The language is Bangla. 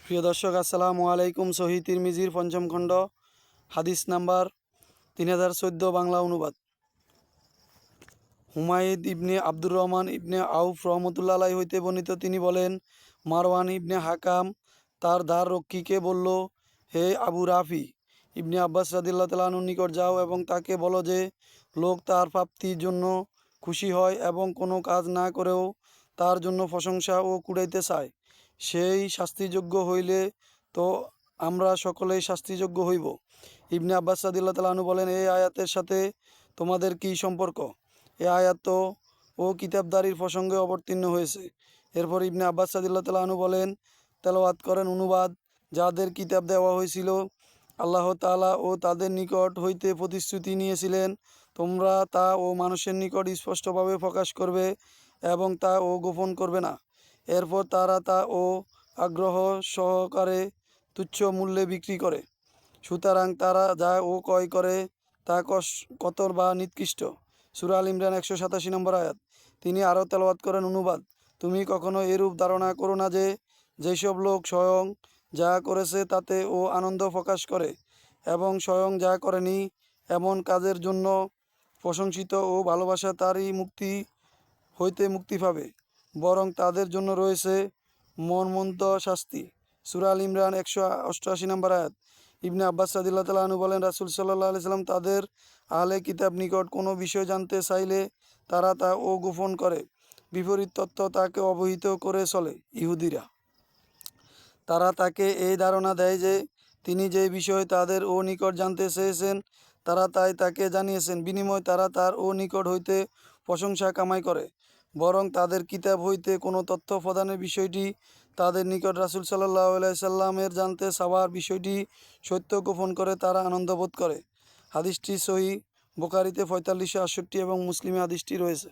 প্রিয় দর্শক, আসসালামু আলাইকুম। সহি তিরমিজির পঞ্চম খণ্ড, হাদিস নাম্বার 3014, বাংলা অনুবাদ। হুমায়দ ইবনে আব্দুর রহমান ইবনে আউফ রহমতুল্লাহ আলাইহি হইতে বর্ণিত, তিনি বলেন, মারওয়ান ইবনে হাকাম তার দ্বার রক্ষীকে বলল, হে আবু রাফি, ইবনে আব্বাস রাদিয়াল্লাহু তাআলা আনহুর নিকট যাও এবং তাকে বলো যে, লোক তার প্রাপ্তির জন্য খুশি হয় এবং কোনো কাজ না করেও তার জন্য প্রশংসা ও কুড়াইতে চায়, সেই শাস্তিযোগ্য হইলে তো আমরা সকলেই শাস্তিযোগ্য হইব। ইবনে আব্বাস রাদিয়াল্লাহু তাআলা আনহু বলেন, এই আয়াতের সাথে তোমাদের কি সম্পর্ক? এ আয়াত তো ও কিতাবদারির প্রসঙ্গে অবতীর্ণ হয়েছে। এরপর ইবনে আব্বাস রাদিয়াল্লাহু তাআলা আনহু বলেন, তেলাওয়াত করেন। অনুবাদ: যাদের কিতাব দেওয়া হয়েছিল, আল্লাহ তাআলা ও তাদের নিকট হইতে প্রতিশ্রুতি নিয়েছিলেন, তোমরা তা ও মানুষের নিকট স্পষ্টভাবে প্রকাশ করবে এবং তা ও গোপন করবে না। এরপর তারা তা ও আগ্রহ সহকারে তুচ্ছ মূল্যে বিক্রি করে। সুতরাং তারা যা ও ক্রয় করে তা কতর বা নিকৃষ্ট। সূরা আল ইমরান 187 নম্বর আয়াত। তিনি আরও তেলাওয়াত করেন। অনুবাদ: তুমি কখনো এরূপ ধারণা করো না যে, যেসব লোক স্বয়ং যা করেছে তাতে ও আনন্দ প্রকাশ করে এবং স্বয়ং যা করেনি এমন কাজের জন্য প্রশংসিত ও ভালোবাসা তারই মুক্তি হইতে মুক্তি পাবে, বরং তাদের জন্য রয়েছে মর্মন্তুদ শাস্তি। সূরা আল ইমরান 188 নম্বর আয়াত। ইবনে আব্বাস রাদিয়াল্লাহু তাআলা আনহু বলেন, রাসূল সাল্লাল্লাহু আলাইহি সাল্লাম তাদের আহলে কিতাব নিকট কোনো বিষয় জানতে চাইলে তারা তা ও গোপন করে, বিপরীত তথ্য তাকে অবহিত করে চলে। ইহুদিরা তারা তাকে এই ধারণা দেয় যে, তিনি যে বিষয় তাদের ও নিকট জানতে চেয়েছেন তারা তাই তাকে জানিয়েছেন, বিনিময়ে তারা তার ও নিকট হইতে প্রশংসা কামাই করে। বরং তাদের কিতাব হইতে কোনো তথ্য প্রদানের বিষয়টি তাদের নিকট রাসূল সাল্লাল্লাহু আলাইহি সাল্লামের জানতে চাওয়ার বিষয়টি সত্য গোপন করে তারা আনন্দবোধ করে। হাদিসটি সহিহ বুখারীতে 4568 এবং মুসলিমে হাদিসটি রয়েছে।